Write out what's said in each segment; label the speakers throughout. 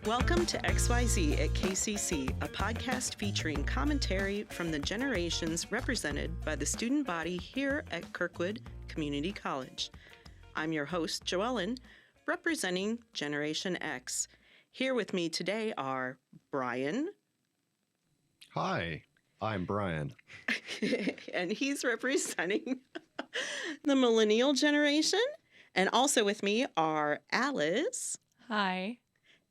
Speaker 1: Welcome to XYZ at KCC, a podcast featuring commentary from the generations represented by the student body here at Kirkwood Community College. I'm your host, JoEllen, representing Generation X. Here with me today are Bryan.
Speaker 2: Hi, I'm Bryan.
Speaker 1: And he's representing the millennial generation. And also with me are Alice.
Speaker 3: Hi.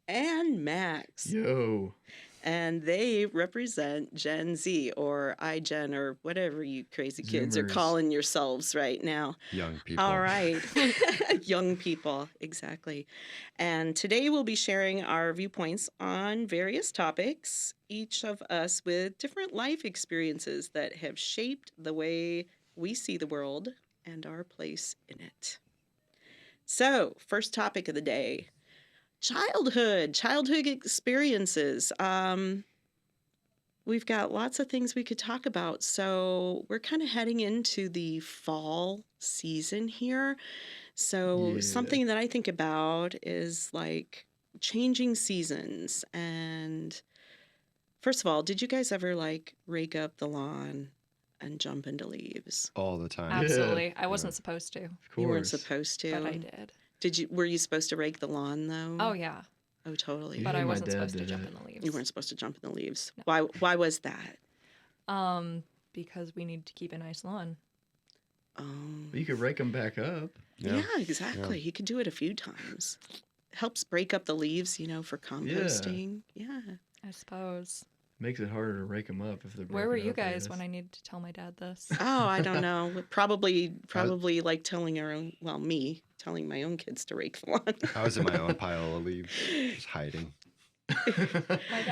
Speaker 1: And Max.
Speaker 4: Yo.
Speaker 1: And they represent Gen Z or iGen or whatever you crazy kids are calling yourselves right now.
Speaker 2: Young people.
Speaker 1: All right. Young people, exactly. And today we'll be sharing our viewpoints on various topics, each of us with different life experiences that have shaped the way we see the world and our place in it. So, first topic of the day. Childhood experiences. We've got lots of things we could talk about. So we're kind of heading into the fall season here. So something that I think about is like changing seasons. And first of all, did you guys ever like rake up the lawn and jump into leaves?
Speaker 2: All the time.
Speaker 3: Absolutely. I wasn't supposed to.
Speaker 4: Of course.
Speaker 1: You weren't supposed to.
Speaker 3: But I did.
Speaker 1: Were you supposed to rake the lawn though?
Speaker 3: Oh, yeah.
Speaker 1: Oh, totally.
Speaker 3: But
Speaker 4: Yeah,
Speaker 3: I
Speaker 4: my
Speaker 3: wasn't
Speaker 4: dad
Speaker 3: supposed to
Speaker 4: did
Speaker 3: jump
Speaker 4: it.
Speaker 3: in the leaves.
Speaker 1: You weren't supposed to jump in the leaves.
Speaker 3: No.
Speaker 1: Why was that?
Speaker 3: Because we need to keep a nice lawn.
Speaker 4: But you could rake them back up.
Speaker 1: Yeah, exactly. You could do it a few times. Helps break up the leaves, for composting. Yeah.
Speaker 3: I suppose.
Speaker 4: Makes it harder to rake them up if they're
Speaker 3: Where were
Speaker 4: broken
Speaker 3: you
Speaker 4: up, I
Speaker 3: guys
Speaker 4: guess.
Speaker 3: when I needed to tell my dad this?
Speaker 1: Oh, I don't know. Probably like telling me telling my own kids to rake the lawn.
Speaker 2: I was in my own pile of leaves, just hiding.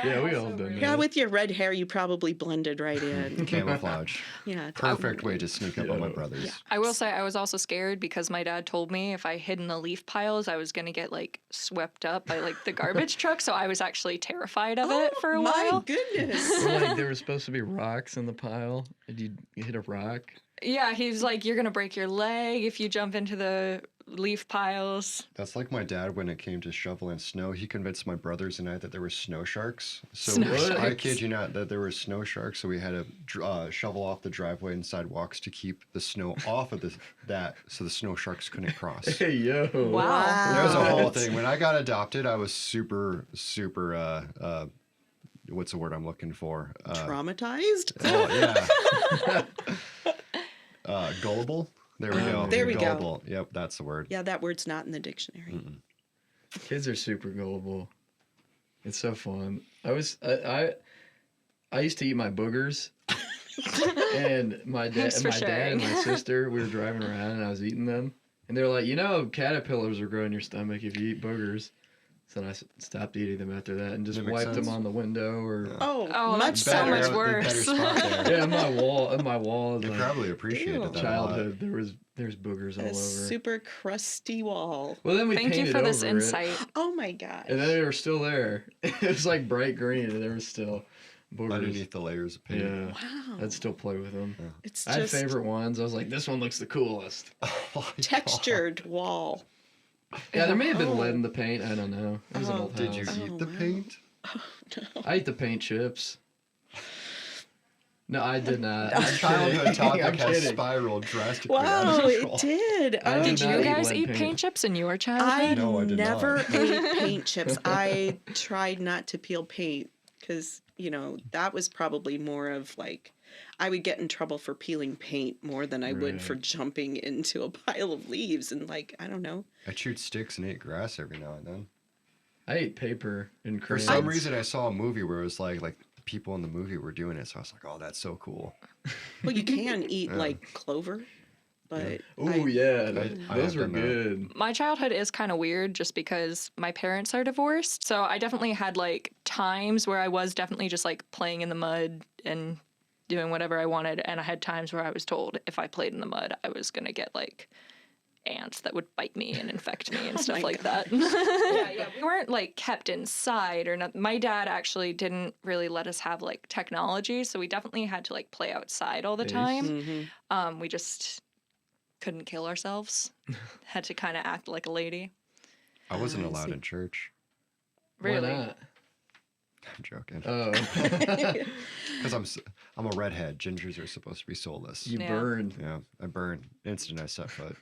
Speaker 4: Yeah, we all done that.
Speaker 1: Yeah, with your red hair, you probably blended right in.
Speaker 2: Camouflage.
Speaker 1: Yeah.
Speaker 2: Perfect way to sneak up on my brothers.
Speaker 1: Yeah.
Speaker 3: I will say I was also scared because my dad told me if I hid in the leaf piles, I was going to get swept up by the garbage truck. So I was actually terrified of it for a
Speaker 1: my
Speaker 3: while.
Speaker 1: goodness.
Speaker 4: Or, there were supposed to be rocks in the pile, and you hit a rock.
Speaker 3: Yeah, he's like, you're going to break your leg if you jump into the leaf piles.
Speaker 2: That's like my dad when it came to shoveling snow. He convinced my brothers and I that there were snow sharks. So
Speaker 3: Snow
Speaker 2: I
Speaker 3: sharks.
Speaker 2: kid you not that there were snow sharks. So we had to shovel off the driveway and sidewalks to keep the snow off of so the snow sharks couldn't cross.
Speaker 4: Hey, yo.
Speaker 3: Wow.
Speaker 2: There was a whole thing. When I got adopted, I was super, what's the word I'm looking for?
Speaker 1: Traumatized?
Speaker 2: Oh, yeah. Gullible. There we go.
Speaker 1: There we go.
Speaker 2: Gullible. Yep, that's the word.
Speaker 1: Yeah, that word's not in the dictionary.
Speaker 2: Mm-mm.
Speaker 4: Kids are super gullible. It's so fun. I used to eat my boogers. And my dad
Speaker 3: Thanks for
Speaker 4: and
Speaker 3: sharing.
Speaker 4: my sister, we were driving around and I was eating them. And they were like, caterpillars will grow in your stomach if you eat boogers. So then I stopped eating them after that and just
Speaker 2: That makes
Speaker 4: wiped them
Speaker 2: sense.
Speaker 4: on the window or
Speaker 1: Oh,
Speaker 3: Oh,
Speaker 1: much
Speaker 3: that's so
Speaker 1: better.
Speaker 3: much
Speaker 2: The
Speaker 3: worse.
Speaker 2: better spot there.
Speaker 4: yeah, on my wall,
Speaker 2: They
Speaker 4: like,
Speaker 2: probably appreciated
Speaker 1: Ew.
Speaker 2: that
Speaker 4: childhood, there's boogers all
Speaker 1: A
Speaker 4: over.
Speaker 1: super crusty wall.
Speaker 4: Well, then we
Speaker 3: Thank you
Speaker 4: painted
Speaker 3: for this
Speaker 4: over it,
Speaker 3: insight.
Speaker 1: Oh my gosh.
Speaker 4: and then they were still there. It was like bright green, and there was still boogers.
Speaker 2: Underneath the layers of paint.
Speaker 4: Yeah,
Speaker 1: Wow.
Speaker 4: I'd still play with them.
Speaker 1: It's
Speaker 4: I had
Speaker 1: just
Speaker 4: favorite ones. I was like, this one looks the coolest.
Speaker 2: Oh my God.
Speaker 1: textured wall.
Speaker 4: Yeah, there may have been
Speaker 1: Oh.
Speaker 4: lead in the paint. I don't know. It was an
Speaker 1: Oh.
Speaker 4: old
Speaker 2: Did you
Speaker 4: house.
Speaker 2: eat
Speaker 1: Oh,
Speaker 2: the
Speaker 1: wow.
Speaker 2: paint?
Speaker 1: No.
Speaker 4: I ate the paint chips. No, I did not.
Speaker 2: This childhood topic
Speaker 4: I'm
Speaker 2: has
Speaker 4: kidding.
Speaker 2: spiraled drastically out of
Speaker 1: Wow,
Speaker 2: control.
Speaker 1: it did.
Speaker 4: I
Speaker 1: Oh,
Speaker 4: did
Speaker 3: Did
Speaker 4: not
Speaker 3: you
Speaker 4: eat
Speaker 3: guys
Speaker 4: lead
Speaker 3: eat
Speaker 4: paint.
Speaker 3: paint chips in your
Speaker 1: I
Speaker 3: childhood?
Speaker 2: No, I did
Speaker 1: never
Speaker 2: not.
Speaker 1: ate paint chips. I tried not to peel paint because, that was probably more of I would get in trouble for peeling paint more than I would for
Speaker 4: Right.
Speaker 1: jumping into a pile of leaves and I don't know.
Speaker 2: I chewed sticks and ate grass every now and then.
Speaker 4: I ate paper and
Speaker 2: For
Speaker 4: crayons.
Speaker 2: some reason, I saw a movie where it was like people in the movie were doing it, so I was like, "Oh, that's so cool."
Speaker 1: Well, you can eat
Speaker 2: Yeah.
Speaker 1: clover, but
Speaker 4: Oh yeah,
Speaker 2: I
Speaker 4: those
Speaker 2: have
Speaker 4: were
Speaker 2: done that.
Speaker 4: good.
Speaker 3: My childhood is kind of weird just because my parents are divorced. So I definitely had times where I was definitely just playing in the mud and doing whatever I wanted. And I had times where I was told if I played in the mud, I was going to get ants that would bite me and infect me and stuff
Speaker 1: my
Speaker 3: like that. Yeah. We weren't kept inside or not. My dad actually didn't really let us have technology. So we definitely had to play outside all the
Speaker 4: Nice.
Speaker 3: time.
Speaker 1: Mhm.
Speaker 3: We just couldn't kill ourselves. Had to kind of act like a lady.
Speaker 2: I wasn't
Speaker 1: I
Speaker 2: allowed
Speaker 1: see.
Speaker 2: in church.
Speaker 3: Really?
Speaker 4: Why not?
Speaker 2: I'm joking.
Speaker 4: Oh,
Speaker 2: Because I'm a redhead. Gingers are supposed to be soulless.
Speaker 4: you
Speaker 3: Yeah.
Speaker 4: burned.
Speaker 2: Yeah, I burn instant I set foot.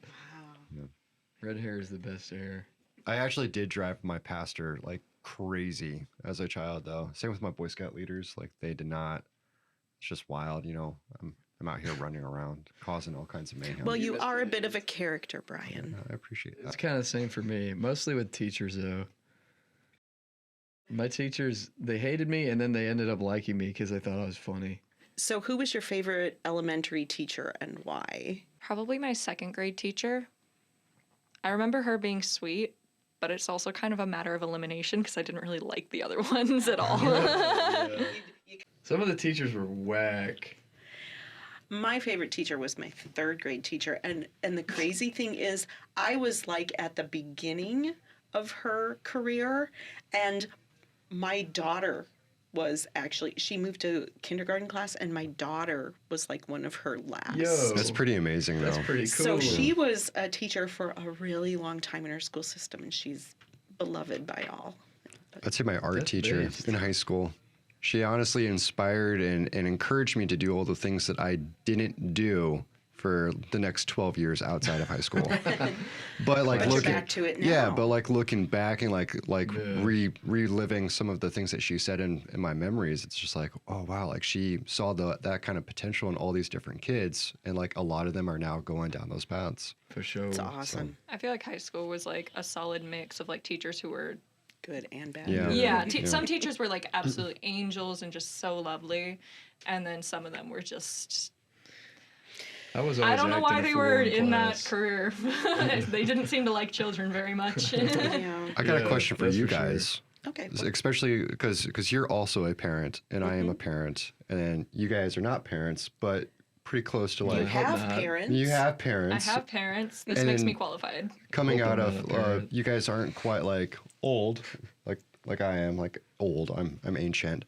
Speaker 1: Wow.
Speaker 4: Red hair is the best hair.
Speaker 2: I actually did drive my pastor like crazy as a child, though. Same with my Boy Scout leaders. Like they did not. It's just wild, you know. I'm out here running around, causing all kinds of mayhem.
Speaker 1: Well, you are a bit of a character, Brian.
Speaker 2: I appreciate
Speaker 4: It's
Speaker 2: that.
Speaker 4: kind of the same for me, mostly with teachers though. My teachers, they hated me and then they ended up liking me because they thought I was funny.
Speaker 1: So, who was your favorite elementary teacher and why?
Speaker 3: Probably my second grade teacher. I remember her being sweet, but it's also kind of a matter of elimination because I didn't really like the other ones at all.
Speaker 4: Some of the teachers were whack.
Speaker 1: My favorite teacher was my third grade teacher, and the crazy thing is, I was like at the beginning of her career, and my daughter was actually, she moved to kindergarten class, and my daughter was like one of her last.
Speaker 4: Yo.
Speaker 2: That's pretty amazing, though.
Speaker 4: That's pretty cool.
Speaker 1: So she was a teacher for a really long time in her school system, and she's beloved by all.
Speaker 2: I'd say my art
Speaker 4: That's
Speaker 2: teacher
Speaker 4: based.
Speaker 2: in high school. She honestly inspired and encouraged me to do all the things that I didn't do for the next 12 years outside of high school. But like
Speaker 1: But you're
Speaker 2: looking
Speaker 1: back to it
Speaker 2: Yeah,
Speaker 1: now.
Speaker 2: but like looking back and like
Speaker 4: Yeah.
Speaker 2: reliving some of the things that she said in my memories, it's just like, oh wow, like she saw that kind of potential in all these different kids, and like a lot of them are now going down those paths.
Speaker 4: For sure.
Speaker 1: It's awesome.
Speaker 3: I feel like high school was like a solid mix of like teachers who were
Speaker 1: Good and bad.
Speaker 2: Yeah.
Speaker 3: yeah,
Speaker 2: Yeah.
Speaker 3: some teachers were like absolute angels and just so lovely, and then some of them were just
Speaker 4: I was
Speaker 3: I
Speaker 4: always
Speaker 3: don't know
Speaker 4: acting
Speaker 3: why
Speaker 4: a
Speaker 3: they
Speaker 4: fool
Speaker 3: were in that
Speaker 4: class.
Speaker 3: career. They didn't seem to like children very much.
Speaker 1: Yeah.
Speaker 2: I got a
Speaker 4: Yeah,
Speaker 2: question for
Speaker 4: that's
Speaker 2: you
Speaker 4: for sure.
Speaker 2: guys.
Speaker 1: Okay.
Speaker 2: Especially because you're also a parent and I am
Speaker 1: Mm-hmm.
Speaker 2: a parent, and you guys are not parents, but pretty close to like
Speaker 1: You
Speaker 4: I hope
Speaker 1: have
Speaker 4: not.
Speaker 1: parents.
Speaker 2: you have
Speaker 3: I
Speaker 2: parents
Speaker 3: have parents. This
Speaker 2: And
Speaker 3: makes
Speaker 2: then-
Speaker 3: me qualified.
Speaker 2: coming
Speaker 4: Hope
Speaker 2: out
Speaker 4: I'm
Speaker 2: of
Speaker 4: not a parent.
Speaker 2: you guys aren't quite like old like I am, like old. I'm ancient.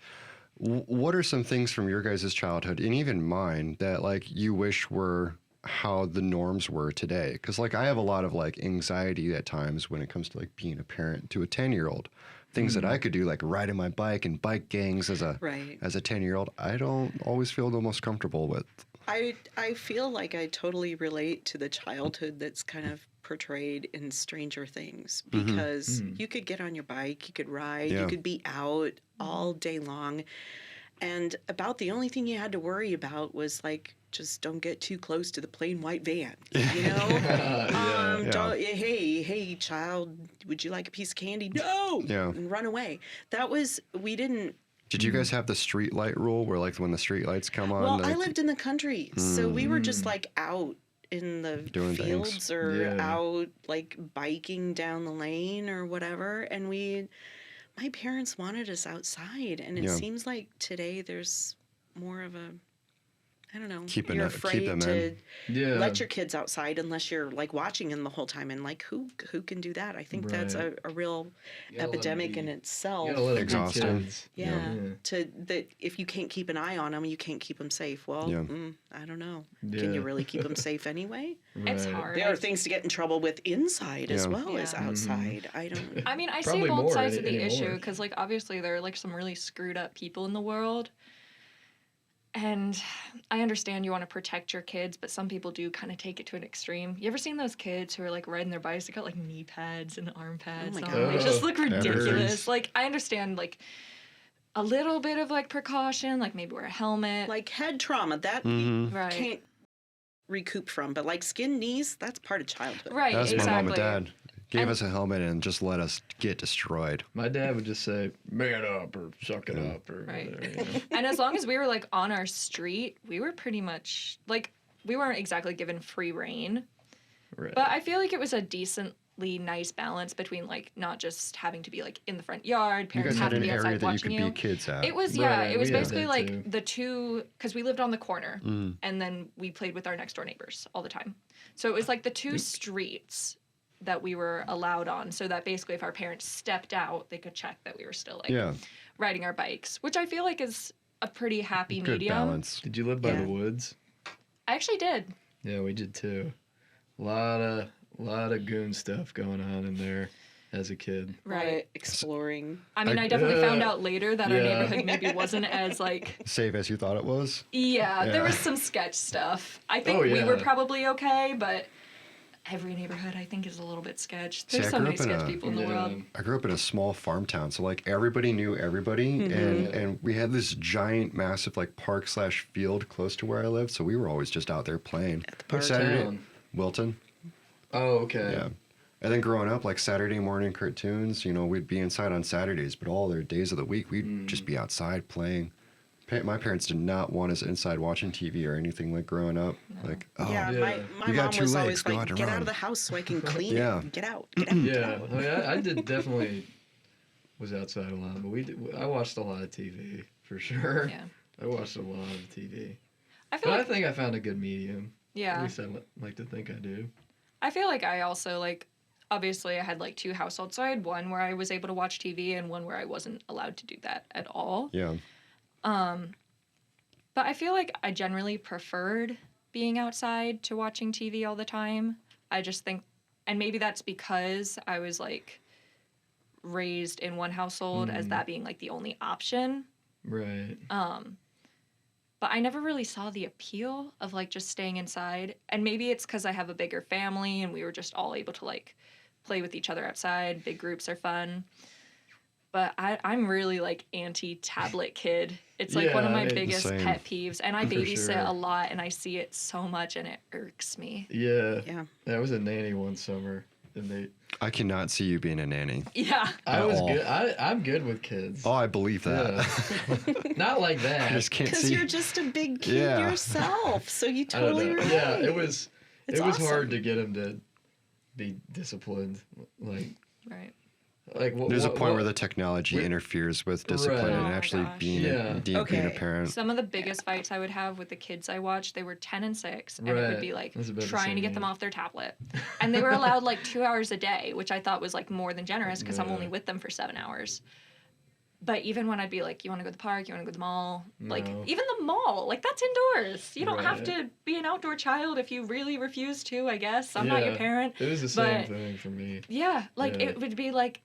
Speaker 2: What are some things from your guys' childhood and even mine that like you wish were how the norms were today? Because like I have a lot of like anxiety at times when it comes to like being a parent to a 10-year-old. Things that I could do, like riding my bike and bike gangs as a
Speaker 1: Right.
Speaker 2: 10-year-old, I don't always feel the most comfortable with.
Speaker 1: I feel like I totally relate to the childhood that's kind of portrayed in Stranger Things, because you could get on your bike, you could ride,
Speaker 2: Yeah.
Speaker 1: you could be out all day long, and about the only thing you had to worry about was like just don't get too close to the plain white van, you know?
Speaker 2: Yeah.
Speaker 1: Don't, hey child, would you like a piece of candy? No.
Speaker 2: Yeah.
Speaker 1: And run away. That was, we didn't.
Speaker 2: Did you guys have the street light rule where like when the street lights come on?
Speaker 1: Well, I
Speaker 2: like,
Speaker 1: lived in the country, so we were just like out in the
Speaker 2: Doing things.
Speaker 1: fields or
Speaker 4: Yeah.
Speaker 1: out like biking down the lane or whatever. And my parents wanted us outside, and it
Speaker 2: Yeah.
Speaker 1: seems like today there's more of a, I don't know,
Speaker 2: Keep
Speaker 1: you're
Speaker 2: them
Speaker 1: afraid
Speaker 2: in.
Speaker 1: to
Speaker 4: Yeah.
Speaker 1: let your kids outside unless you're like watching them the whole time. And like, who can do that? I think that's
Speaker 4: Right.
Speaker 1: a real
Speaker 4: You gotta let 'em
Speaker 1: epidemic
Speaker 4: be-
Speaker 1: in itself.
Speaker 4: You gotta let 'em be
Speaker 2: Exhausting.
Speaker 4: kids.
Speaker 1: Yeah,
Speaker 4: Yeah.
Speaker 1: to that if you can't keep an eye on them, you can't keep them safe. Well,
Speaker 2: Yeah.
Speaker 1: I don't know. Can you
Speaker 4: Yeah.
Speaker 1: really keep them safe anyway?
Speaker 3: It's
Speaker 4: Right.
Speaker 3: hard.
Speaker 1: There are things to get in trouble with inside as
Speaker 2: Yeah.
Speaker 1: well as
Speaker 3: Yeah.
Speaker 1: outside. I don't.
Speaker 3: I mean, I see
Speaker 4: Probably
Speaker 3: both
Speaker 4: more
Speaker 3: sides of the
Speaker 4: anymore.
Speaker 3: issue because, like, obviously there are like some really screwed up people in the world, and I understand you want to protect your kids, but some people do kind of take it to an extreme. You ever seen those kids who are like riding their bikes? They got like knee pads and arm pads.
Speaker 1: my
Speaker 3: on.
Speaker 1: God.
Speaker 3: They just look
Speaker 2: Ever.
Speaker 3: ridiculous. Like, I understand like a little bit of like precaution, like maybe wear a helmet.
Speaker 1: Like head trauma, that
Speaker 2: Mhm.
Speaker 1: you
Speaker 3: right.
Speaker 1: can't recoup from. But like skinned knees, that's part of childhood.
Speaker 3: Right,
Speaker 2: That's
Speaker 3: exactly.
Speaker 2: my mom and dad. Gave
Speaker 3: And-
Speaker 2: us a helmet and just let us get destroyed.
Speaker 4: My dad would just say, "Man up" or "Suck it
Speaker 2: Yeah.
Speaker 4: up" or
Speaker 3: Right.
Speaker 4: whatever, you know?
Speaker 3: And as long as we were like on our street, we were pretty much like we weren't exactly given free reign.
Speaker 4: Right.
Speaker 3: But I feel like it was a decently nice balance between like not just having to be like in the front yard,
Speaker 2: You
Speaker 3: parents
Speaker 2: guys had
Speaker 3: having
Speaker 2: an
Speaker 3: to be
Speaker 2: area
Speaker 3: outside
Speaker 2: that you
Speaker 3: watching
Speaker 2: could
Speaker 3: you.
Speaker 2: be kids at.
Speaker 3: It was
Speaker 4: Right,
Speaker 3: it was
Speaker 4: we had
Speaker 3: basically
Speaker 4: that
Speaker 3: like
Speaker 4: too.
Speaker 3: the two because we lived on the corner
Speaker 2: Mm.
Speaker 3: and then we played with our next door neighbors all the time. So it was like the two streets that we were allowed on, so that basically if our parents stepped out, they could check that we were still like
Speaker 2: Yeah,
Speaker 3: riding our bikes, which I feel like is a pretty happy
Speaker 2: good
Speaker 3: medium.
Speaker 2: balance.
Speaker 4: Did you live by
Speaker 1: Yeah.
Speaker 4: the woods?
Speaker 3: I actually did.
Speaker 4: Yeah, we did too. Lot of goon stuff going on in there. as a kid.
Speaker 3: Right.
Speaker 1: Exploring.
Speaker 3: I mean, I definitely found out later that our neighborhood maybe wasn't as like.
Speaker 2: Safe as you thought it was.
Speaker 3: Yeah, there
Speaker 2: Yeah.
Speaker 3: was some sketch stuff. I think we were probably okay, but every neighborhood I think is a little bit sketch.
Speaker 2: See,
Speaker 3: There's
Speaker 2: I
Speaker 3: so
Speaker 2: grew
Speaker 3: many
Speaker 2: up in
Speaker 3: sketch
Speaker 2: a-
Speaker 3: people in the world.
Speaker 2: I grew up in a small farm town, so like everybody knew everybody, and we had this giant, massive like park/field close to where I lived, so we were always just out there playing.
Speaker 1: At the park.
Speaker 4: Town.
Speaker 2: Wilton.
Speaker 4: Oh, okay.
Speaker 2: Yeah. And then growing up, like Saturday morning cartoons, we'd be inside on Saturdays, but all the days of the week, we'd just be outside playing. My parents did not want us inside watching TV or anything like growing up.
Speaker 3: No.
Speaker 2: Like, oh,
Speaker 1: Yeah,
Speaker 4: Yeah.
Speaker 1: my
Speaker 2: You got
Speaker 1: mom
Speaker 2: 2
Speaker 1: was
Speaker 2: legs,
Speaker 1: always
Speaker 2: go
Speaker 1: like,
Speaker 2: out and
Speaker 1: get out
Speaker 2: run."
Speaker 1: of the house so I can clean
Speaker 2: Yeah.
Speaker 1: it. Get out. Get out. Get
Speaker 4: Yeah,
Speaker 1: out.
Speaker 4: I mean, I did definitely was outside a lot, but I watched a lot of TV for sure.
Speaker 3: Yeah.
Speaker 4: I watched a lot of TV,
Speaker 3: I feel
Speaker 4: but I
Speaker 3: like
Speaker 4: think I found a good medium. At
Speaker 3: yeah.
Speaker 4: least I like to think I do.
Speaker 3: I feel like I also like obviously I had like 2 households. So I had one where I was able to watch TV and one where I wasn't allowed to do that at all.
Speaker 2: yeah.
Speaker 3: But I feel like I generally preferred being outside to watching TV all the time. I just think, and maybe that's because I was like raised in one household as that being like the only option.
Speaker 4: Right.
Speaker 3: But I never really saw the appeal of like just staying inside. And maybe it's because I have a bigger family and we were just all able to like play with each other outside. Big groups are fun. But I'm really like anti-tablet kid. It's like one of
Speaker 4: Yeah,
Speaker 3: my
Speaker 4: it's the
Speaker 3: biggest
Speaker 2: same.
Speaker 3: pet peeves. And I
Speaker 4: For
Speaker 3: babysit
Speaker 4: sure.
Speaker 3: a lot and I see it so much and it irks me.
Speaker 4: Yeah.
Speaker 1: Yeah.
Speaker 4: I was a nanny one summer, and
Speaker 2: I cannot see you being a nanny.
Speaker 3: Yeah.
Speaker 4: I
Speaker 2: At
Speaker 4: was
Speaker 2: all.
Speaker 4: good. I'm good with kids.
Speaker 2: Oh, I believe that.
Speaker 4: Yeah. Not like
Speaker 2: I
Speaker 4: that.
Speaker 2: just can't
Speaker 1: Because
Speaker 2: see.
Speaker 1: you're just a big kid
Speaker 2: Yeah.
Speaker 1: yourself. So you
Speaker 4: I don't
Speaker 1: totally
Speaker 4: know.
Speaker 1: relate.
Speaker 4: Yeah, it was.
Speaker 1: It's
Speaker 4: it was
Speaker 1: awesome.
Speaker 4: hard to get him to be disciplined.
Speaker 3: Right.
Speaker 2: There's a point where the technology interferes with discipline
Speaker 4: Right.
Speaker 2: and
Speaker 3: Oh my
Speaker 2: actually
Speaker 3: gosh.
Speaker 2: being
Speaker 4: Yeah.
Speaker 2: being a
Speaker 1: Okay.
Speaker 2: parent.
Speaker 3: Some of the biggest fights I would have with the kids I watched, they were 10 and 6, and it would
Speaker 4: Right.
Speaker 3: be like
Speaker 4: That's about the
Speaker 3: trying to
Speaker 4: same
Speaker 3: get them
Speaker 4: age.
Speaker 3: off their tablet. And they were allowed like 2 hours a day, which I thought was like more than generous because I'm
Speaker 4: Yeah.
Speaker 3: only with them for 7 hours. But even when I'd be like, you want to go to the park, you want to go to the mall, like
Speaker 4: No.
Speaker 3: even the mall, like that's indoors. You don't have
Speaker 4: Right.
Speaker 3: to be an outdoor child if you really refuse to, I guess. I'm not your
Speaker 4: Yeah.
Speaker 3: parent.
Speaker 4: It was the same
Speaker 3: but-
Speaker 4: thing for me.
Speaker 3: Yeah, like
Speaker 4: Yeah.
Speaker 3: it would be like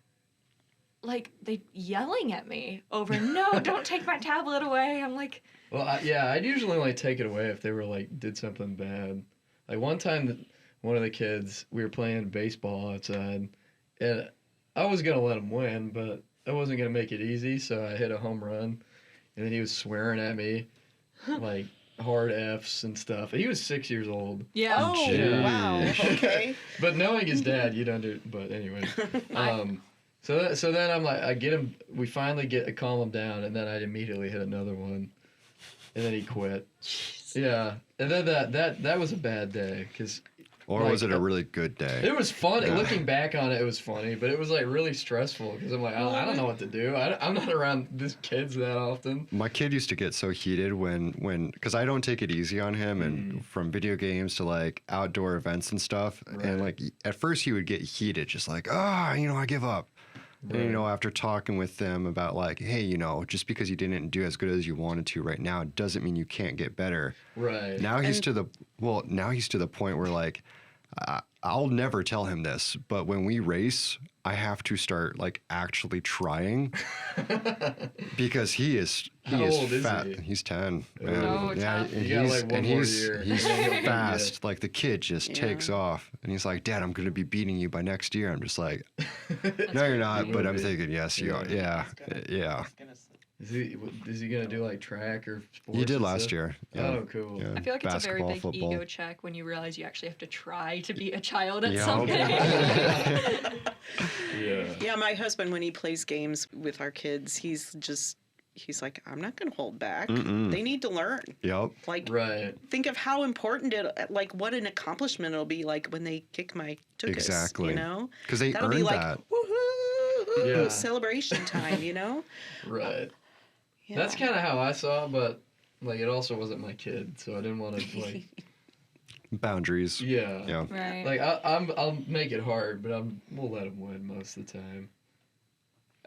Speaker 3: they yelling at me over, no, don't take my tablet away. I'm like,
Speaker 4: Well, I'd usually like take it away if they were like did something bad. Like one time, one of the kids, we were playing baseball outside, and I was gonna let him win, but I wasn't gonna make it easy, so I hit a home run, and then he was swearing at me, like hard F's and stuff. He was 6 years old,
Speaker 3: yeah.
Speaker 1: Oh,
Speaker 4: Yeah.
Speaker 1: wow. Okay.
Speaker 4: but knowing his dad, you'd But anyway, so then I'm like, I get him. We finally calm him down, and then I'd immediately hit another one, and then he quit. Yeah, and then that was a bad day because
Speaker 2: Or
Speaker 4: like,
Speaker 2: was it a really good day?
Speaker 4: it was funny.
Speaker 2: Yeah.
Speaker 4: Looking back on it, it was funny, but it was like really stressful because I'm like, I don't know what to do. I'm not around these kids that often.
Speaker 2: My kid used to get so heated when because I don't take it easy on him, and from video games to like outdoor events and stuff.
Speaker 4: Right.
Speaker 2: And like at first he would get heated, just like, I give up. And after talking with them about like, hey, just because you didn't do as good as you wanted to right now doesn't mean you can't get better.
Speaker 4: Right.
Speaker 2: Now he's to the point where like I'll never tell him this, but when we race, I have to start like actually trying because he is
Speaker 4: How old is
Speaker 2: fat.
Speaker 4: he?
Speaker 2: He's 10.
Speaker 3: Oh,
Speaker 2: and
Speaker 3: tough.
Speaker 2: and
Speaker 4: You got,
Speaker 2: he's
Speaker 4: like, one
Speaker 2: and
Speaker 4: more
Speaker 2: he's
Speaker 4: year.
Speaker 2: he's
Speaker 4: Yeah.
Speaker 2: fast. Like the kid just
Speaker 1: Yeah.
Speaker 2: takes off, and he's like, "Dad, I'm going to be beating you by next year." I'm just like,
Speaker 3: That's
Speaker 2: "No, you're
Speaker 3: weird.
Speaker 2: not."
Speaker 4: You
Speaker 2: But
Speaker 4: will
Speaker 2: I'm
Speaker 4: be.
Speaker 2: thinking, yes, you are. Yeah, yeah.
Speaker 4: Is he gonna do like track or sports?
Speaker 2: He did
Speaker 4: and
Speaker 2: last
Speaker 4: stuff?
Speaker 2: year. Yeah.
Speaker 4: Oh, cool.
Speaker 2: Yeah.
Speaker 3: I feel like it's a very
Speaker 2: Basketball,
Speaker 3: big
Speaker 2: football.
Speaker 3: ego check when you realize you actually have to try to be a child at
Speaker 2: Yeah.
Speaker 3: something.
Speaker 4: Yeah.
Speaker 1: Yeah, my husband, when he plays games with our kids, he's like, I'm not going to hold back.
Speaker 2: Mm-mm.
Speaker 1: They need to learn.
Speaker 2: Yep.
Speaker 1: Like,
Speaker 4: Right.
Speaker 1: think of how important like what an accomplishment it'll be like when they kick my tuchus.
Speaker 2: Exactly. Because they
Speaker 1: That'll
Speaker 2: earned
Speaker 1: be like,
Speaker 2: that.
Speaker 1: woohoo,
Speaker 4: Yeah.
Speaker 1: celebration time,
Speaker 4: Right.
Speaker 1: Yeah.
Speaker 4: That's kind of how I saw it, but like it also wasn't my kid, so I didn't want to like.
Speaker 2: Boundaries.
Speaker 4: Yeah.
Speaker 2: Yeah.
Speaker 3: Right.
Speaker 4: Like I'll make it hard, but we'll let him win most of the time.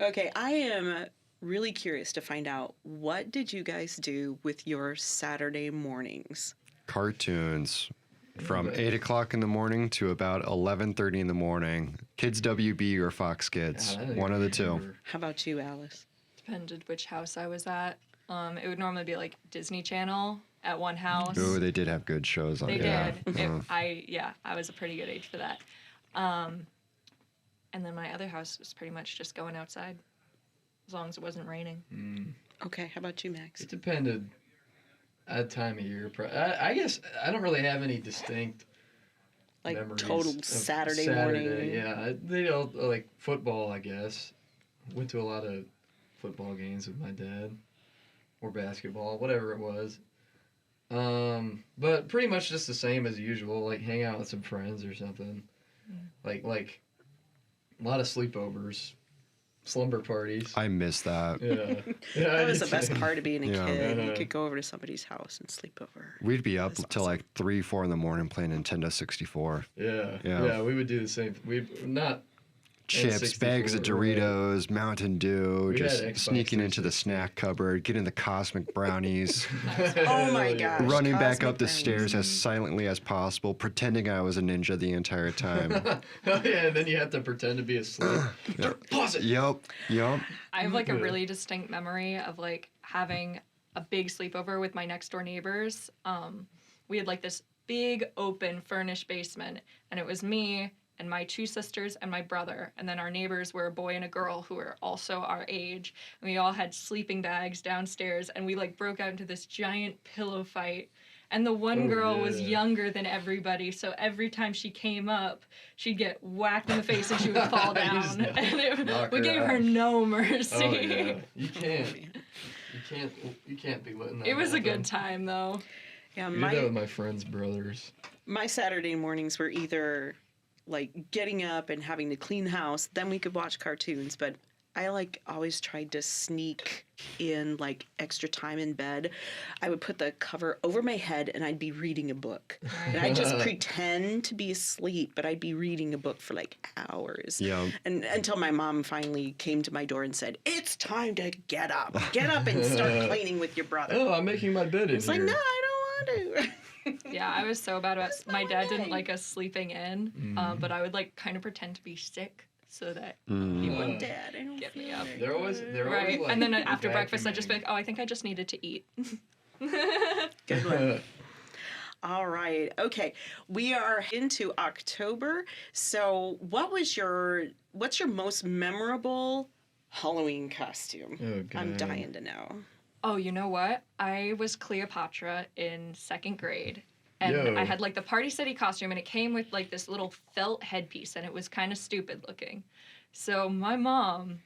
Speaker 1: Okay, I am really curious to find out, what did you guys do with your Saturday mornings?
Speaker 2: Cartoons. from 8 o'clock in the morning to about 11:30 in the morning. Kids WB or Fox Kids,
Speaker 4: God, I don't
Speaker 2: one of the
Speaker 4: even
Speaker 2: two.
Speaker 4: remember.
Speaker 1: How about you, Alice?
Speaker 3: Depended which house I was at. It would normally be like Disney Channel at one house.
Speaker 2: Oh, they did have good shows on.
Speaker 3: They
Speaker 2: Yeah.
Speaker 3: did.
Speaker 2: Uh-huh.
Speaker 3: I was a pretty good age for that. And then my other house was pretty much just going outside, as long as it wasn't raining.
Speaker 1: Okay, how about you, Max?
Speaker 4: It depended at time of year. I guess I don't really have any distinct
Speaker 1: Like
Speaker 4: memories
Speaker 1: total
Speaker 4: of
Speaker 1: Saturday morning.
Speaker 4: Yeah, they all like football. I guess went to a lot of football games with my dad, or basketball, whatever it was. But pretty much just the same as usual. Like hang out with some friends or something. Like a lot of sleepovers, slumber parties.
Speaker 2: I miss that.
Speaker 4: Yeah,
Speaker 1: That
Speaker 4: I
Speaker 1: was
Speaker 4: did
Speaker 1: the best
Speaker 4: too.
Speaker 1: part of being a
Speaker 2: Yeah.
Speaker 1: kid. You
Speaker 4: Uh-huh.
Speaker 1: could go over to somebody's house and sleep over.
Speaker 2: We'd be up
Speaker 1: That's
Speaker 2: till
Speaker 1: awesome.
Speaker 2: like 3, 4 in the morning playing Nintendo 64.
Speaker 4: Yeah,
Speaker 2: Yeah.
Speaker 4: yeah, we would do the same. We not
Speaker 2: Chips,
Speaker 4: 64,
Speaker 2: bags of
Speaker 4: right.
Speaker 2: Doritos, Mountain Dew,
Speaker 4: We had
Speaker 2: just
Speaker 4: Xbox
Speaker 2: sneaking into the
Speaker 4: 360.
Speaker 2: snack cupboard, getting the cosmic brownies,
Speaker 1: Oh my
Speaker 4: Yeah.
Speaker 1: gosh.
Speaker 2: running back
Speaker 1: Cosmic
Speaker 2: up the
Speaker 1: brownies.
Speaker 2: stairs as silently as possible, pretending I was a ninja the entire time.
Speaker 4: Oh yeah, and then you have to pretend to be asleep. Pause it.
Speaker 2: Yup.
Speaker 3: I have like a
Speaker 4: Yeah.
Speaker 3: really distinct memory of like having a big sleepover with my next door neighbors. We had like this big open furnished basement, and it was me and my 2 sisters and my brother, and then our neighbors were a boy and a girl who were also our age, and we all had sleeping bags downstairs, and we like broke out into this giant pillow fight. And the one
Speaker 4: Oh,
Speaker 3: girl was
Speaker 4: yeah.
Speaker 3: younger than everybody, so every time she came up, she'd get whacked in the face and she would fall
Speaker 4: You just
Speaker 3: down. And
Speaker 4: knock
Speaker 3: we
Speaker 4: her
Speaker 3: gave her
Speaker 4: out.
Speaker 3: no mercy.
Speaker 4: Oh yeah, you can't be letting that.
Speaker 3: It was a
Speaker 4: happen.
Speaker 3: good time though.
Speaker 1: Yeah,
Speaker 4: I did that with my friends' brothers.
Speaker 1: my Saturday mornings were either like getting up and having to clean the house, then we could watch cartoons, but I like always tried to sneak in like extra time in bed. I would put the cover over my head and I'd be reading a book. And I'd just pretend to be asleep, but I'd be reading a book for like hours.
Speaker 2: Yeah.
Speaker 1: And until my mom finally came to my door and said, "It's time to get up. Get up and start cleaning with your brother."
Speaker 4: Oh, I'm making my bed in
Speaker 1: It's
Speaker 4: here.
Speaker 1: like, no, I don't want to.
Speaker 3: Yeah, I was so bad about
Speaker 1: That's
Speaker 3: my
Speaker 1: not
Speaker 3: dad
Speaker 1: right.
Speaker 3: didn't like us sleeping in, but I would like kind of pretend to be sick so that he
Speaker 4: Uh,
Speaker 3: wouldn't.
Speaker 1: Dad, I don't
Speaker 3: Get me
Speaker 1: feel
Speaker 3: up.
Speaker 1: very
Speaker 4: They're always
Speaker 1: good.
Speaker 3: Right,
Speaker 4: like,
Speaker 3: and then after breakfast, I'd just be
Speaker 4: vacuuming.
Speaker 3: like, "Oh, I think I just needed to eat."
Speaker 1: Good one. All right. Okay. We are into October. So what's your most memorable Halloween costume?
Speaker 4: Oh,
Speaker 1: I'm
Speaker 4: God.
Speaker 1: dying to know.
Speaker 3: Oh, you know what? I was Cleopatra in 2nd grade. And
Speaker 4: Yo.
Speaker 3: I had like the Party City costume, and it came with like this little felt headpiece, and it was kind of stupid looking. So my mom,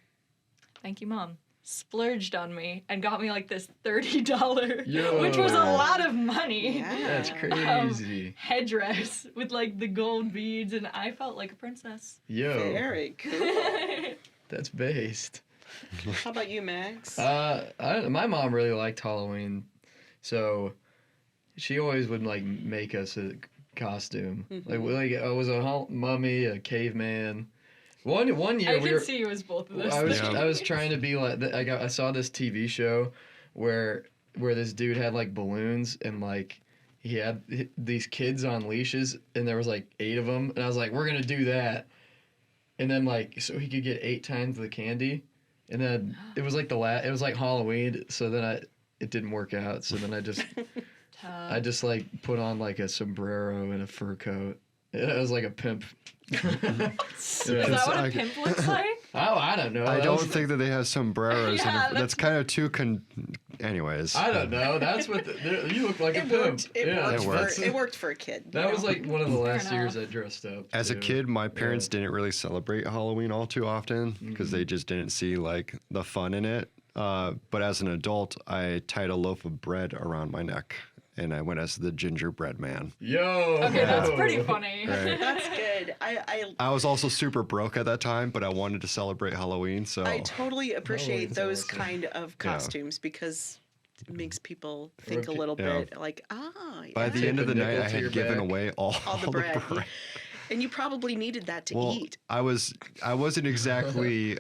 Speaker 3: thank you, Mom, splurged on me and got me like this $30,
Speaker 4: Yo.
Speaker 3: which was a lot of money,
Speaker 1: Yeah.
Speaker 4: That's crazy.
Speaker 3: headdress with like the gold beads, and I felt like a princess.
Speaker 4: Yo,
Speaker 1: Very cool.
Speaker 4: that's based.
Speaker 1: How about you, Max?
Speaker 4: My mom really liked Halloween, so she always would like make us a costume. Like I was a mummy, a caveman. One year
Speaker 3: I
Speaker 4: we
Speaker 3: can
Speaker 4: were.
Speaker 3: see you as both of those.
Speaker 2: Yeah.
Speaker 4: I was trying to be like I saw this TV show where this dude had like balloons and like he had these kids on leashes and there was like 8 of them and I was like, we're gonna do that, and then like so he could get 8 times the candy, and then it was like it was like Halloween, so then it didn't work out, so then I just like put on like a sombrero and a fur coat. It was like a pimp.
Speaker 3: Is that what a
Speaker 2: I-
Speaker 3: pimp looks like?
Speaker 4: Oh, I don't know.
Speaker 2: I
Speaker 4: That
Speaker 2: don't
Speaker 4: was-
Speaker 2: think that they have sombreros.
Speaker 3: Yeah,
Speaker 2: that's kind of too anyways.
Speaker 4: I don't know. That's what you look like a
Speaker 1: It
Speaker 4: pimp.
Speaker 1: worked. It
Speaker 4: Yeah,
Speaker 1: worked.
Speaker 2: worked.
Speaker 1: It worked for a kid. you
Speaker 4: That was
Speaker 1: know?
Speaker 4: like one of the last
Speaker 3: Fair
Speaker 4: years
Speaker 3: enough.
Speaker 4: I dressed up.
Speaker 2: As a
Speaker 4: too.
Speaker 2: kid, my parents didn't really celebrate Halloween all too often because
Speaker 4: Mm-hmm.
Speaker 2: they just didn't see like the fun in it. But as an adult, I tied a loaf of bread around my neck and I went as the gingerbread man.
Speaker 4: Yo.
Speaker 3: Okay, that's pretty funny.
Speaker 2: Right.
Speaker 1: That's good.
Speaker 2: I was also super broke at that time, but I wanted to celebrate Halloween, so
Speaker 1: I totally appreciate
Speaker 4: Halloween's
Speaker 1: those
Speaker 4: awesome.
Speaker 1: kind of costumes because it makes people think a
Speaker 4: Okay.
Speaker 1: little
Speaker 2: Yeah.
Speaker 1: bit like,
Speaker 2: by
Speaker 1: yeah.
Speaker 2: the end of the
Speaker 4: Tape a
Speaker 2: night,
Speaker 4: nickel
Speaker 2: I
Speaker 4: to
Speaker 2: had
Speaker 4: your
Speaker 2: given
Speaker 4: back.
Speaker 2: away all
Speaker 1: all the bread. And you probably needed that to
Speaker 2: Well,
Speaker 1: eat.
Speaker 2: I wasn't exactly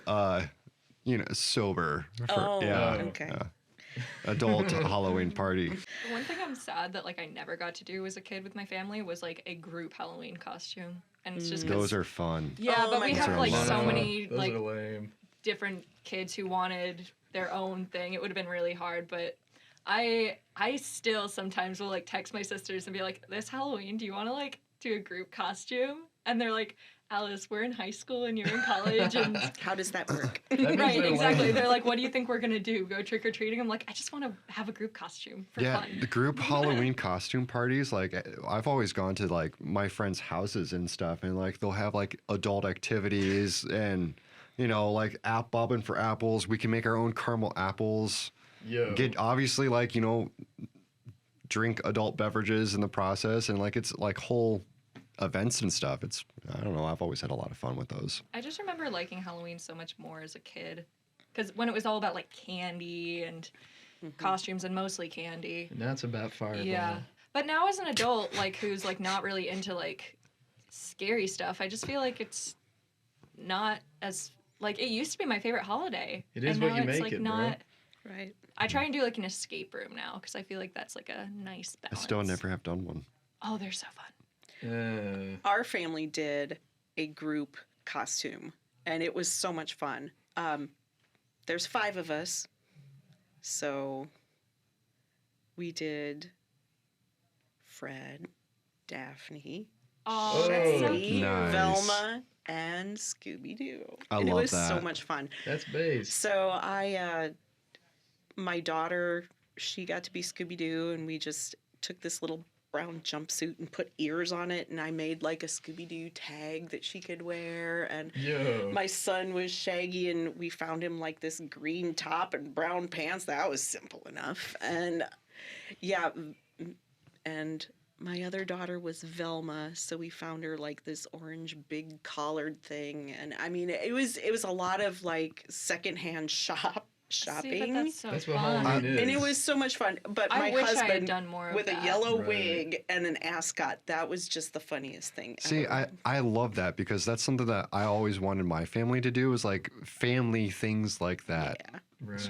Speaker 2: sober.
Speaker 1: Oh,
Speaker 2: yeah.
Speaker 1: okay.
Speaker 2: Yeah. adult Halloween party.
Speaker 3: The one thing I'm sad that like I never got to do as a kid with my family was like a group Halloween costume, and it's just 'cause-
Speaker 2: Those are fun.
Speaker 3: yeah,
Speaker 1: Oh
Speaker 3: but
Speaker 1: my
Speaker 3: we
Speaker 1: God.
Speaker 3: have
Speaker 2: Those are
Speaker 3: like
Speaker 2: a lot
Speaker 3: so
Speaker 2: of
Speaker 3: many
Speaker 4: Those
Speaker 3: like
Speaker 4: are lame.
Speaker 3: different kids who wanted their own thing. It would have been really hard, but I still sometimes will like text my sisters and be like, "This Halloween, do you want to like do a group costume?" And they're like, "Alice, we're in high school and you're in college," and
Speaker 1: How does that work?
Speaker 4: That means
Speaker 3: right,
Speaker 4: they're
Speaker 3: exactly.
Speaker 4: lame.
Speaker 3: They're like, "What do you think we're gonna do? Go trick or treating?" I'm like, "I just want to have a group costume for
Speaker 2: Yeah,
Speaker 3: fun."
Speaker 2: the group Halloween costume parties, like I've always gone to like my friends' houses and stuff, and like they'll have like adult activities and like bobbing for apples. We can make our own caramel apples.
Speaker 4: Yo.
Speaker 2: Get obviously like drink adult beverages in the process, and like it's like whole events and stuff. It's I don't know. I've always had a lot of fun with those.
Speaker 3: I just remember liking Halloween so much more as a kid, because when it was all about like candy and costumes and mostly candy.
Speaker 4: And that's about Fireball.
Speaker 3: Yeah. But now as an adult, like who's like not really into like scary stuff, I just feel like it's not as like it used to be my favorite holiday.
Speaker 4: It is
Speaker 3: and
Speaker 4: what
Speaker 3: now
Speaker 4: you
Speaker 3: it's
Speaker 4: make
Speaker 3: like
Speaker 4: it, bro.
Speaker 3: not.
Speaker 1: Right.
Speaker 3: I try and do like an escape room now because I feel like that's like a nice
Speaker 2: I
Speaker 3: balance.
Speaker 2: still never have done one.
Speaker 3: Oh, they're so fun.
Speaker 1: Our family did a group costume, and it was so much fun. There's 5 of us, so we did Fred, Daphne,
Speaker 3: Oh,
Speaker 4: Oh,
Speaker 1: Shaggy,
Speaker 2: nice.
Speaker 1: Velma, and Scooby-Doo.
Speaker 2: I
Speaker 1: and
Speaker 2: love
Speaker 1: it was so
Speaker 2: that.
Speaker 1: much fun.
Speaker 4: That's base.
Speaker 1: So my daughter, she got to be Scooby-Doo, and we just took this little brown jumpsuit and put ears on it, and I made like a Scooby-Doo tag that she could wear. And
Speaker 4: Yo.
Speaker 1: my son was Shaggy, and we found him like this green top and brown pants. That was simple enough. And yeah, and my other daughter was Velma, so we found her like this orange big collared thing. And I mean, it was a lot of like secondhand shopping.
Speaker 3: See, but that's so
Speaker 4: That's what
Speaker 3: fun.
Speaker 4: Halloween is.
Speaker 1: And it was so much fun. But
Speaker 3: I
Speaker 1: my
Speaker 3: wish I had
Speaker 1: husband
Speaker 3: done more of
Speaker 1: with
Speaker 3: that.
Speaker 1: a yellow
Speaker 4: Right.
Speaker 1: wig and an ascot, that was just the funniest thing
Speaker 2: See,
Speaker 1: ever.
Speaker 2: I love that because that's something that I always wanted my family to do is like family things like that.
Speaker 1: Yeah.
Speaker 4: Right.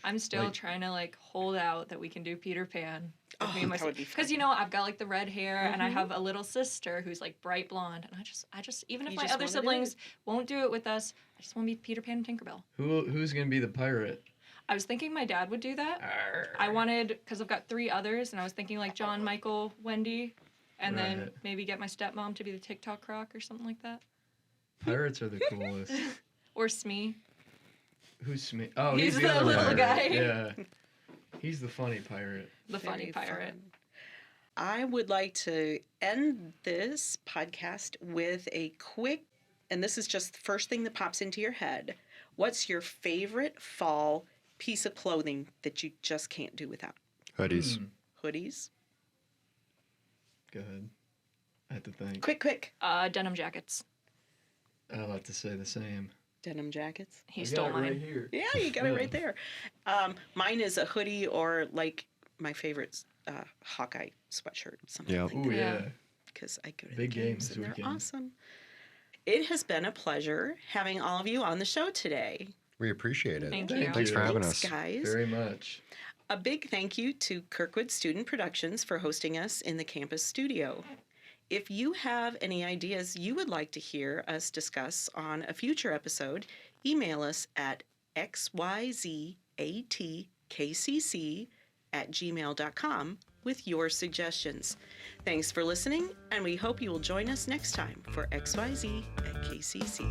Speaker 3: I'm still
Speaker 4: Like-
Speaker 3: trying to like hold out that we can do Peter Pan.
Speaker 1: Oh, that would be fun.
Speaker 3: Because I've got like the red hair and I have a little sister who's like bright blonde, and I just even if
Speaker 1: You
Speaker 3: my
Speaker 1: just
Speaker 3: other
Speaker 1: wanna do
Speaker 3: siblings won't do it with us, I just want to be Peter Pan and Tinkerbell.
Speaker 4: Who's gonna be the pirate?
Speaker 3: I was thinking my dad would do that. I wanted because I've got 3 others, and I was thinking like John, Michael, Wendy, and then
Speaker 4: Right.
Speaker 3: maybe get my stepmom to be the TikTok croc or something like that,
Speaker 4: Pirates are the coolest.
Speaker 3: or Smee.
Speaker 4: Who's Smith? Oh,
Speaker 3: He's
Speaker 4: he's
Speaker 3: the
Speaker 4: other
Speaker 3: little
Speaker 4: pirate.
Speaker 3: guy.
Speaker 4: Yeah. He's the funny pirate.
Speaker 3: The funny
Speaker 1: Very
Speaker 3: pirate.
Speaker 1: fun. I would like to end this podcast with a quick, and this is just the first thing that pops into your head. What's your favorite fall piece of clothing that you just can't do without?
Speaker 2: Hoodies.
Speaker 1: Hoodies?
Speaker 4: Go ahead. I have to think.
Speaker 1: Quick.
Speaker 3: Denim jackets.
Speaker 4: I like to say the same.
Speaker 1: Denim jackets.
Speaker 3: He
Speaker 4: I
Speaker 3: stole
Speaker 4: got it
Speaker 3: mine.
Speaker 4: right here.
Speaker 1: Yeah, you got it
Speaker 4: Yeah.
Speaker 1: right there. Mine is a hoodie or like my favorite Hawkeye sweatshirt, something
Speaker 2: Yeah.
Speaker 1: like
Speaker 4: Ooh,
Speaker 1: that.
Speaker 4: yeah.
Speaker 1: Because I go to
Speaker 4: Big
Speaker 1: the
Speaker 4: game
Speaker 1: games
Speaker 4: this
Speaker 1: and they're
Speaker 4: weekend.
Speaker 1: awesome. It has been a pleasure having all of you on the show today.
Speaker 2: We appreciate it.
Speaker 3: Thank
Speaker 4: Thank
Speaker 3: you.
Speaker 2: Thanks for having
Speaker 1: Thanks,
Speaker 2: us.
Speaker 1: guys.
Speaker 4: Very much.
Speaker 1: A big thank you to Kirkwood Student Productions for hosting us in the campus studio. If you have any ideas you would like to hear us discuss on a future episode, email us at xyzatkcc@gmail.com with your suggestions. Thanks for listening, and we hope you will join us next time for XYZ at KCC.